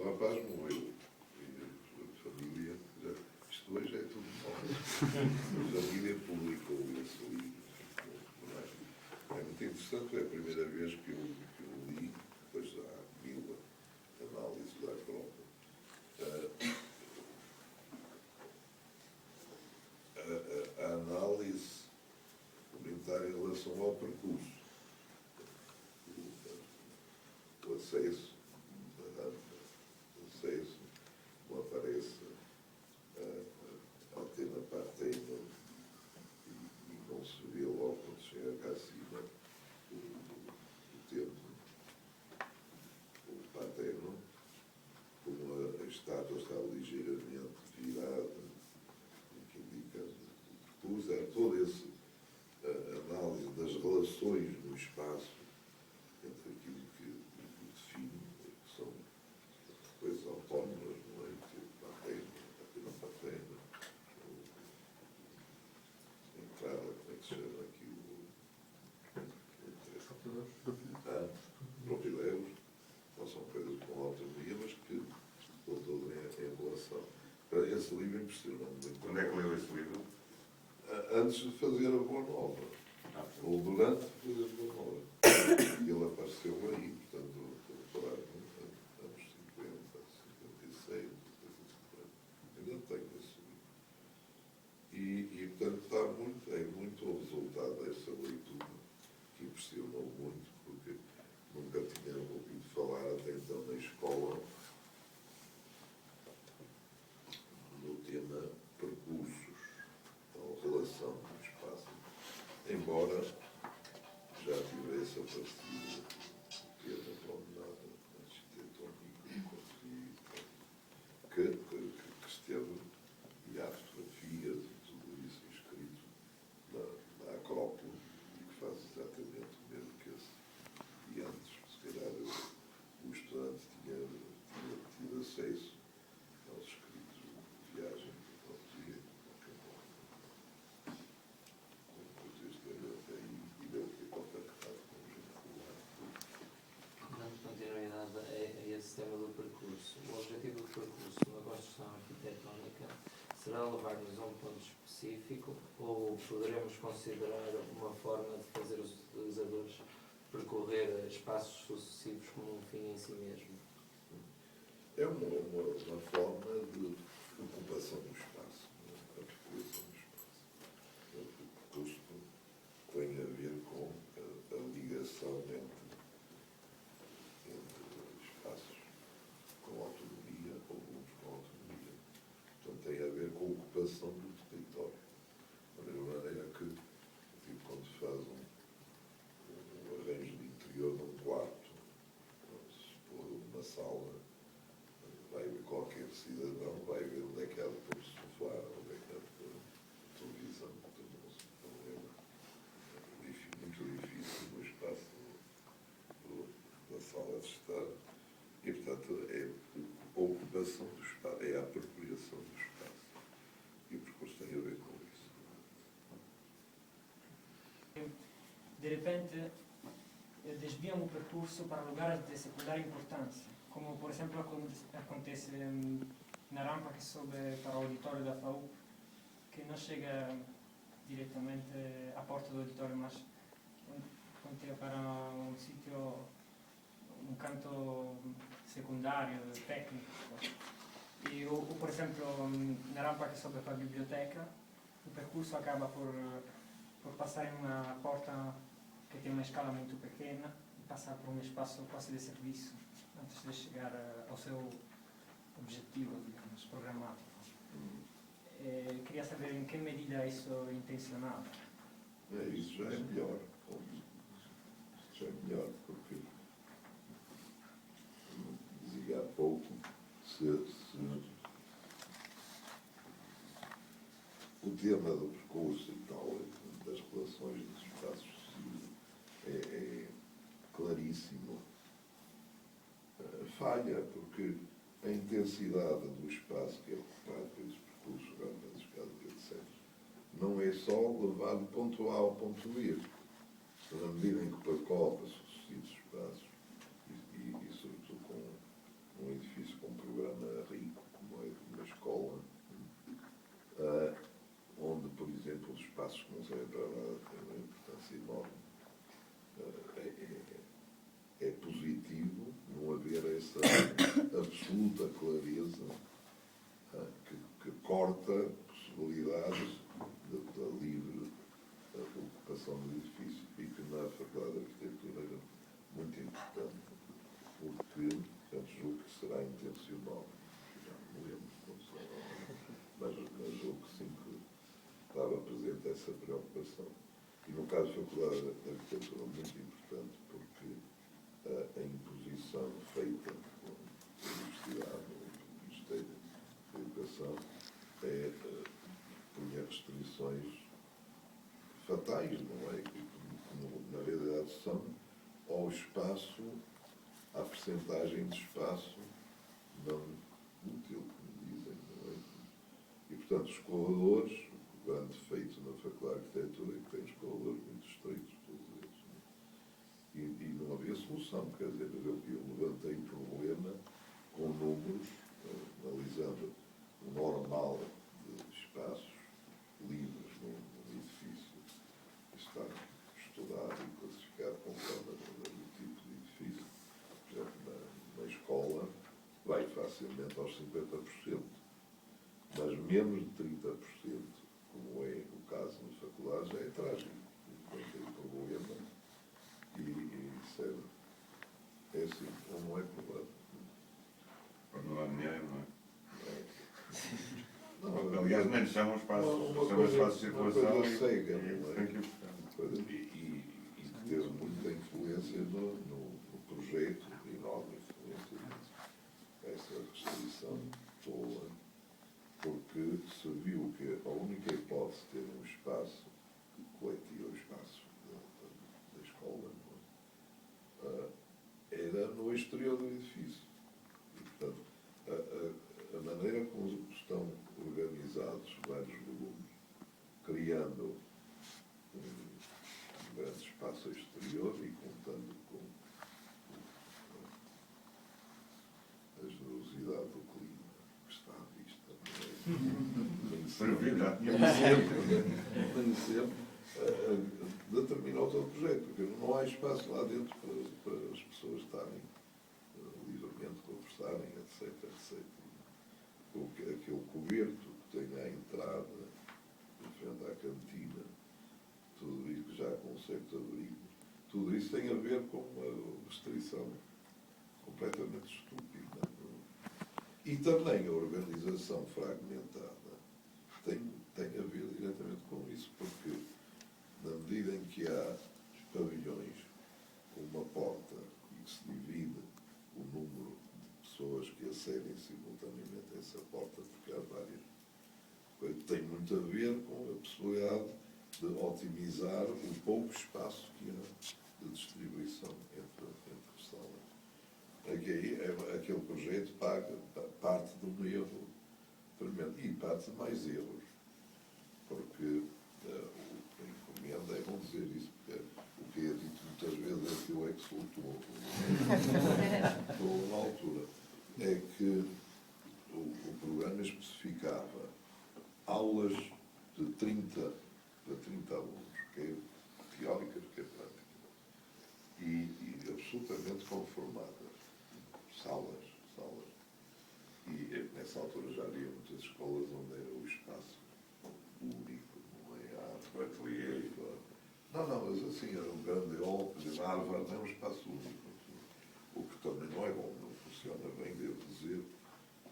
rapaz morreu. E a família, isto hoje é tudo mal. A família publicou esse livro. É muito interessante, é a primeira vez que eu li, depois há mil análises da Acrópole. A análise comentária em relação ao percurso, o acesso, como aparece a Atena Parteno e não se vê logo quando chega cá acima o templo, o Parteno, como a estátua está ligeiramente virada, o que indica o percurso, é toda essa análise das relações no espaço entre aquilo que define, que são coisas autónomas, não é? Parteno, Parteno, a entrada, como é que se chama aqui? Propileus, não são coisas com autonomia, mas que estão todas em relação. Esse livro impressiona-me muito. Quando é que leu esse livro? Antes de fazer a Boa Nova, ou durante fazer a Boa Nova. Ele apareceu aí, portanto, estou a falar de anos 50, 56, 50. Ainda tenho esse livro. E portanto, é muito o resultado dessa leitura que impressionou muito, porque nunca tinha ouvido falar até então na escola do tema percursos, ou relação do espaço, embora já tivesse aparecido o tema promenada arquitetónico que esteve, e há fotografias e tudo isso escrito na Acrópole, e que faz exatamente o mesmo que esse. E antes, se calhar, o estudante tinha tido acesso aos escritos de viagem de autoria, depois este aí e deve ter contactado com gente. Dando continuidade a esse tema do percurso, o objetivo do percurso na construção arquitetónica será levar-nos a um ponto específico ou poderemos considerar uma forma de fazer os utilizadores percorrer espaços sucessivos como um fim em si mesmo? É uma forma de ocupação do espaço, a percorreção do espaço. O percurso tem a ver com a ligação entre espaços com autonomia ou grupos com autonomia. Portanto, tem a ver com a ocupação do território. Da mesma maneira que, tipo, quando se faz um arranjo de interior num quarto, se pôr uma sala, vai ver qualquer cidadão, vai ver onde é que há de pôr sofá, onde é que há de pôr televisão, tornou-se um problema muito difícil no espaço da sala de estar. E, portanto, é a ocupação do espaço, é a apropriação do espaço. E o percurso tem a ver com isso. De repente, desviam o percurso para lugares de secundária importância, como, por exemplo, acontece na rampa que sobe para o auditório da FAU, que não chega diretamente à porta do auditório, mas conta para um sítio, um canto secundário, técnico. E, por exemplo, na rampa que sobe para a biblioteca, o percurso acaba por passar em uma porta que tem uma escala muito pequena e passar por um espaço quase de serviço antes de chegar ao seu objetivo, digamos, programático. Queria saber em que medida isso é intencionado. Isso já é melhor. Isso já é melhor, porque dizia há pouco, o tema do percurso e tal, das relações dos espaços é claríssimo. Falha, porque a intensidade do espaço que é ocupado pelos percursos, rampas, escadas, etc., não é só levar do ponto A ao ponto B. Na medida em que percorre sucessivos espaços, e sobretudo com um edifício com comporta possibilidades da livre ocupação do edifício e que na Faculdade de Arquitetura era muito importante, porque eu julgo que será intencional. Já não me lembro, não sei, mas julgo que sim que estava presente essa preocupação. E no caso da Faculdade de Arquitetura, muito importante, porque a imposição feita pela Universidade, pelo Ministério da Educação, punha restrições fatais, não é? Que, na realidade, são ao espaço, à percentagem de espaço não útil, como dizem, não é? E, portanto, os corredores, o grande feito na Faculdade de Arquitetura é que tem os corredores muito estreitos, todos eles. Não é? E não havia solução, quer dizer, eu levantei o problema com números, analisando o normal de espaços livres num edifício, está estudado e classificado conforme o tipo de edifício. Por exemplo, na escola vai facilmente aos 50%, mas menos de 30%, como é o caso na faculdade, já é trágico. Tem problema e isso é assim, não é problema. Não há dinheiro, não é? Não, Aliás, nem são um espaço, são um espaço de circulação cega, e não é? tem que ir buscar. E teve muita influência no projeto, enorme influência essa restrição toda, porque se viu que a única hipótese de ter um espaço coletivo, o espaço da escola, não é? Era no exterior do edifício. E, portanto, a maneira como estão organizados vários volumes, criando um grande espaço exterior e contando com a generosidade do clima que está à vista. Nem sempre, determinou todo o projeto, porque não há espaço lá dentro para as pessoas estarem livremente, conversarem, etc, etc. Aquele coberto que tem à entrada, em frente à cantina, tudo isso já com certo abrigo, tudo isso tem a ver com uma restrição completamente estúpida. E também a organização fragmentada tem a ver diretamente com isso, porque na medida em que há pavilhões com uma porta e que se divide o número de pessoas que acedem simultaneamente a essa porta, porque há várias, tem muito a ver com a possibilidade de otimizar o pouco espaço que há de distribuição entre salas. Aquele projeto parte de um erro tremendo e parte de mais erros, porque a encomenda é bom dizer isso, porque o que é dito muitas vezes é que eu é que soltou na altura, é que o programa especificava aulas de 30 alunos, que é teóricas, que é prática, e absolutamente conformadas, salas. E nessa altura já havia muitas escolas onde era o espaço único, não é a ateliê. Não, mas assim, era um grande hall, por exemplo, a Harvard é um espaço único, o que também não é bom, não funciona bem, devo dizer,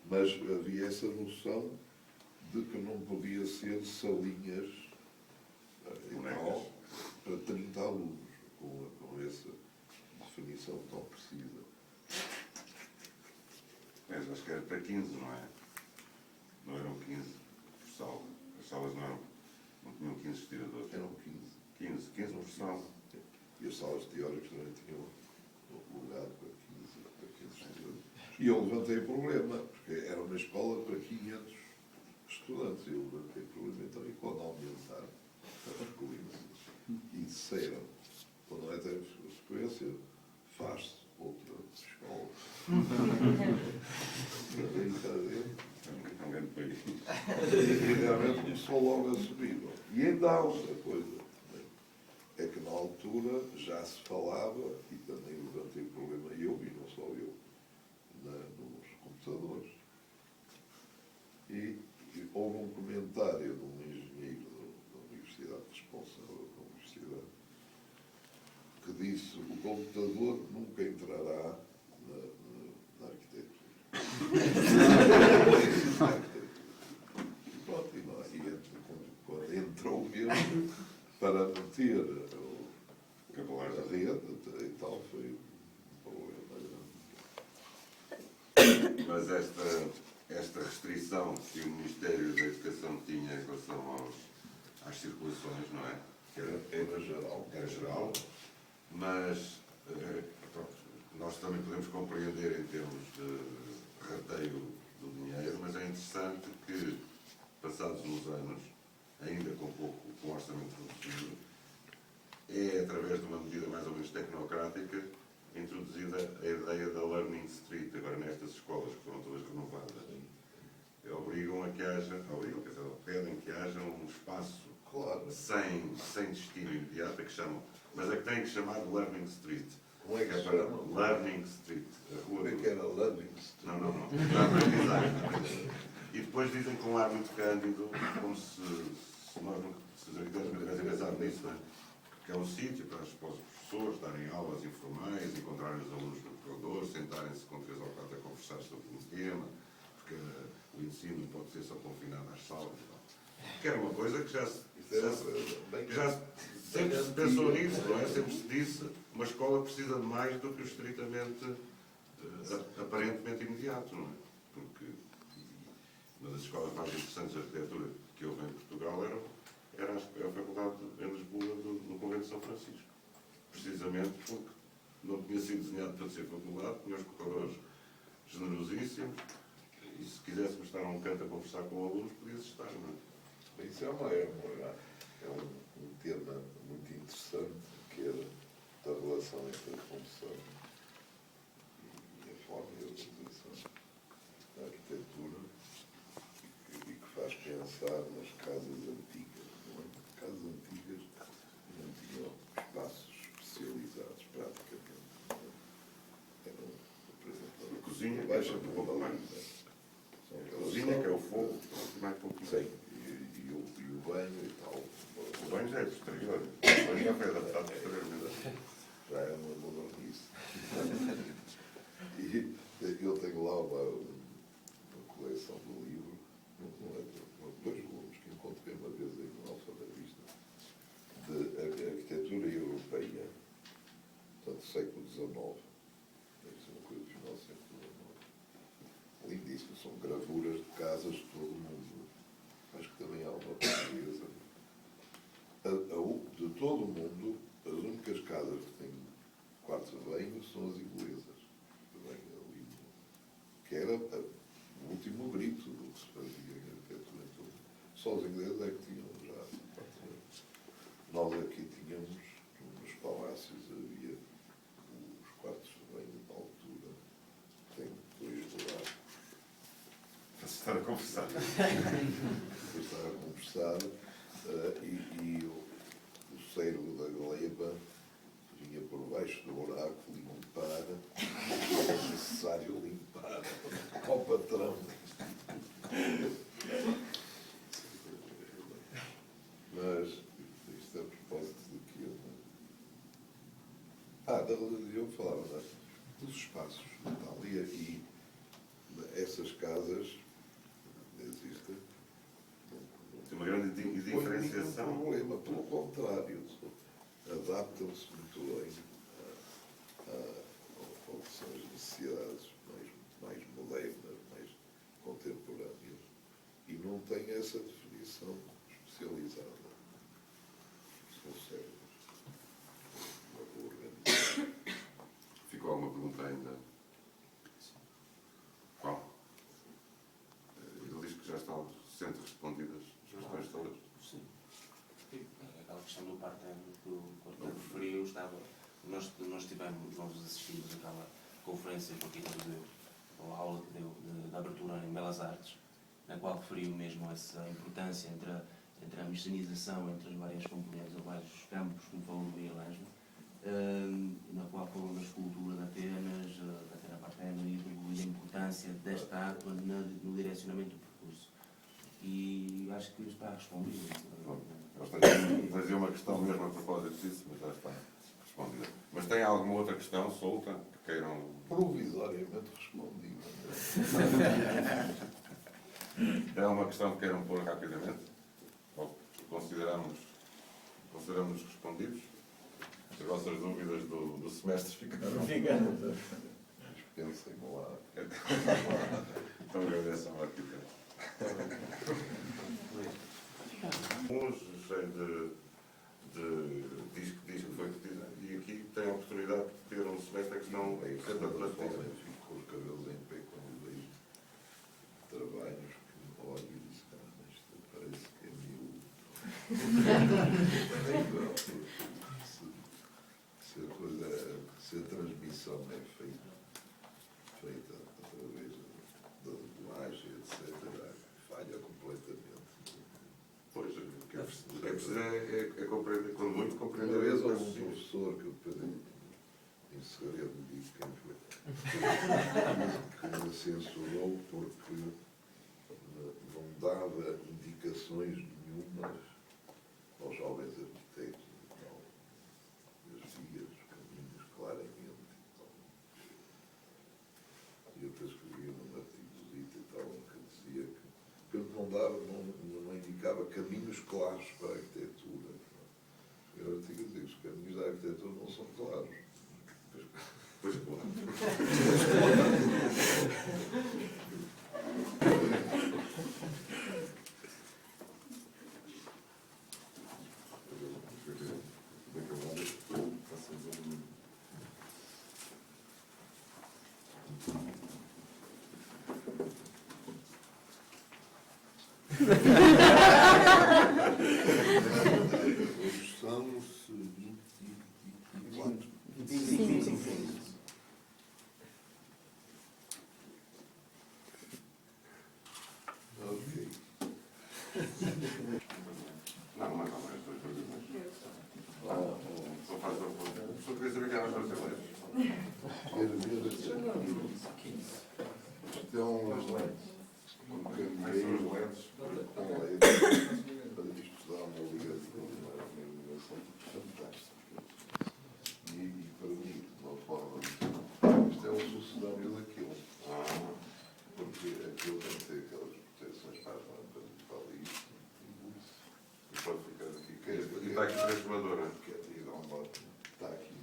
mas havia essa noção de que não podia ser salinhas igual para 30 alunos, com essa definição tão precisa. Mas acho que era para 15, não é? Não eram 15 por sala. As salas não tinham 15 estiradores. Eram 15 por sala. E as salas teóricas também tinham lugar para 15 estudantes. E eu levantei o problema, porque era uma escola para 500 estudantes. Eu levantei o problema, então, e quando aumentaram as colinas e disseram, quando é ter frequência, faz-se outra escola. É um grande país. E realmente começou logo a subir. E ainda há outra coisa. É que na altura já se falava, e também levantei o problema eu, e não só eu, nos computadores. E houve um comentário de um engenheiro da universidade, responsável da universidade, que disse: o computador nunca entrará na arquitetura. E pronto, e não, quando entrou mesmo para meter a rede e tal, foi um problema grande. Mas esta restrição que o Ministério da Educação tinha em relação às circulações, não é? Que Era geral. Era geral, mas pronto, nós também podemos compreender em termos de rateio do dinheiro, mas é interessante que, passados uns anos, ainda com orçamento reduzido, é através de uma medida mais ou menos tecnocrática introduzida a ideia da Learning Street, agora nestas escolas que foram todas renovadas. Obrigam a que haja, quer dizer, pedem que haja um espaço Claro. sem destino imediato, que chamam, mas é que tem que chamar de Learning Street. Como é que É se para chama? Learning Street, a rua Como é do... que era Learning Street? Não. Para aprendizagem. E depois dizem com um ar muito cândido, como se os arquitetos não tivessem pensado nisso, não é? Que é um sítio para os professores darem aulas informais, encontrarem os alunos no corredor, sentarem-se com 3 ou 4 a conversar sobre um tema, porque o ensino não pode ser só confinado às salas e tal. Que era uma coisa que já sempre se pensou nisso, não é? Sempre se disse, uma escola precisa de mais do que o estritamente, aparentemente imediato, não é? Porque uma das escolas mais interessantes de arquitetura que houve em Portugal era a Faculdade em Lisboa, no Convento de São Francisco. Precisamente porque não tinha sido desenhado para ser faculdade, tinha os corredores generosíssimos, e se quiséssemos estar a um canto a conversar com alunos, podia-se estar, não é? Isso é um tema muito interessante, que é da relação entre a função e a forma de organização da arquitetura, e que faz pensar nas casas antigas. Não é? Casas antigas não tinham espaços especializados, praticamente. Eram, por exemplo, A cozinha, que é baixa um pouco mais. São A aquelas cozinha, que é o salas, fogo, mais pouquinho. Sim, e o banho e tal. O banho já é posterior. O banho já foi adaptado posteriormente. Já é uma modernice. E eu tenho lá uma coleção de livros, dois volumes que encontrei uma vez aí no Alfarrabista, de arquitetura europeia, portanto, século XIX. Deve ser uma coisa de 1919. Lindíssimo, são gravuras de casas de todo o mundo. Acho que também há uma portuguesa. De todo o mundo, as únicas casas que têm quartos de banho são as inglesas. Que era o último grito do que se fazia em arquitetura em todo o mundo. Só os ingleses é que tinham já. Nós aqui tínhamos, nos palácios, havia os quartos de banho de altura. Tem 2 lugares. Para se estar a conversar. Depois estava a conversar e o ceiro da gleba vinha por baixo do buraco limpar, era necessário limpar ao patrão. Mas isto é a propósito de que eu falava dos espaços e tal, e essas casas existem. Tem uma grande diferenciação. Não põe nenhum problema, pelo contrário, adaptam-se muito bem ao que são as necessidades mais modernas, mais contemporâneas, e não tem essa definição especializada. São sérios. Uma boa organização. Ficou alguma pergunta ainda? Qual? Ele diz que já estão sendo respondidas as questões todas. Sim. Aquela questão do part-time que o Cordeiro referiu, nós assistimos àquela conferência que o Kiko deu, ou aula que deu de abertura em Belas Artes, na qual referiu mesmo essa importância entre a mecanização, entre as várias componentes, ou vários campos, como falou do Miguel, na qual falou da escultura de Atenas, da Atena Partena, e da importância desta água no direcionamento do percurso. e acho que está respondido. Fazia uma questão mesmo a propósito disso, mas já está respondida. Mas tem alguma outra questão solta que queiram? Provisoriamente respondido. É uma questão que queiram pôr rapidamente? Ou consideramos respondidos? As vossas dúvidas do semestre ficaram? Pensem lá. Então agradeço ao arquiteto. Diz que foi petizado. E aqui tem a oportunidade de ter um semestre que não é cada plateia. Fico com os cabelos em pé quando vejo trabalhos que olho e diz, isto parece que é miúdo. Se a transmissão é feita através da dublagem, etc., falha completamente. Pois, o que é preciso é compreender, quando muito Uma compreender vez isso. houve um professor que eu depois em segredo digo quem foi, que me censurou porque não dava indicações nenhumas aos jovens arquitetos e tal. As vias, os caminhos, claramente. E eu depois escrevia num artigozito e tal, que dizia que ele não indicava caminhos claros para a arquitetura. E o artigo dizia que os caminhos da arquitetura não são claros. Pois, claro. São-se 24. 25. Ok. Não, mais ou menos, 2 vezes. Só faz o ponto. Só queria saber quem era os brasileiros. Quero ver isto é um candeeiro com leite para isto dar uma ligação fantástica. E para mim, de uma forma, isto é um sucedâneo daquilo. Porque aquilo tem que ter aquelas proteções para as lâmpadas e para ali. E pode ficar aqui. E está aqui transformadora. Está aqui.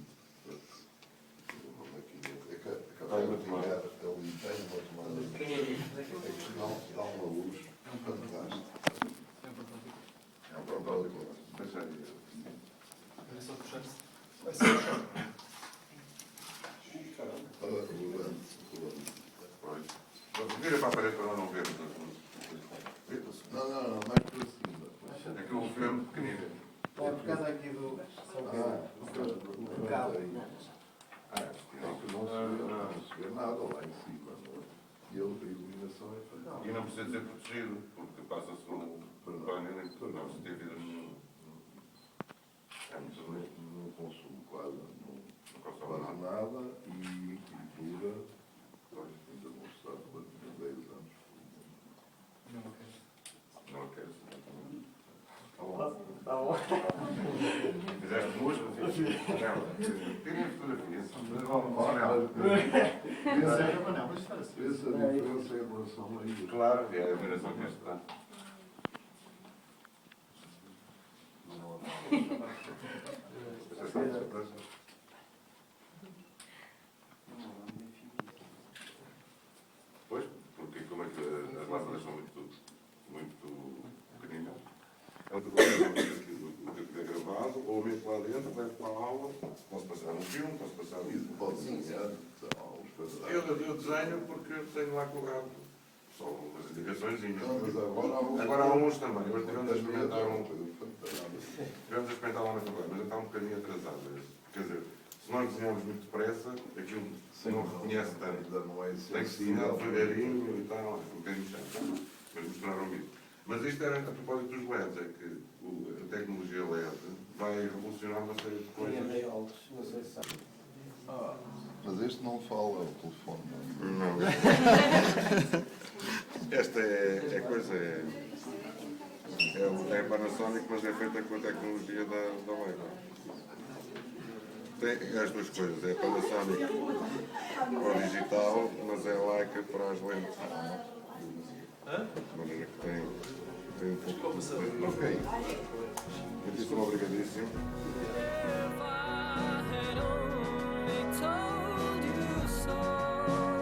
Uma maquinha. Acabei de ligar ali, tem uma tomada. É que não dá uma luz fantástica. É um propósito. Vira para a parede para não ver. Não, mais para cima. É que o filme pequenino. É por causa aqui do cabo. Não se vê nada lá em cima. E a iluminação é fantástica. E não precisa ser protegido, porque passa-se um painel em que não se tem vida nenhuma. É muito bem. Não consumo quase Não nada e dura, ainda não se sabe quanto, 10 anos. Não aquece. Tá bom. Fizeste duas, mas tirem fotografias. Pensa a diferença em relação a isso. Claro, é a admiração que este dá. Pois, porque como é que as lâmpadas são muito pequeninas. É muito bom que é gravado, ou meto lá dentro, levo para a aula, posso passar um filme, posso passar Isso um pode desenhar aos quadrados. Eu desenho porque tenho lá colgado só umas indicações. Agora há uns também. Hoje tivemos a experimentar fantástico. tivemos a experimentar lá na faculdade, mas já está um bocadinho atrasado. Quer dizer, se nós desenhamos muito depressa, aquilo não reconhece tanto. Ainda não é Tem que se desenhar devagarinho e tal, um bocadinho chato. Mas mostraram isso. Mas isto era a propósito dos LEDs, é que a tecnologia LED vai revolucionar uma série de coisas. Não sei se sabe. Mas este não fala, é o telefone. Não. Esta é coisa. É Panasonic, mas é feita com a tecnologia da Leica. Tem as duas coisas, é Panasonic para o digital, mas é Leica para as lentes. De maneira que tem um pouco de tudo. Ok. Muitíssimo obrigadíssimo. If I had only told you so.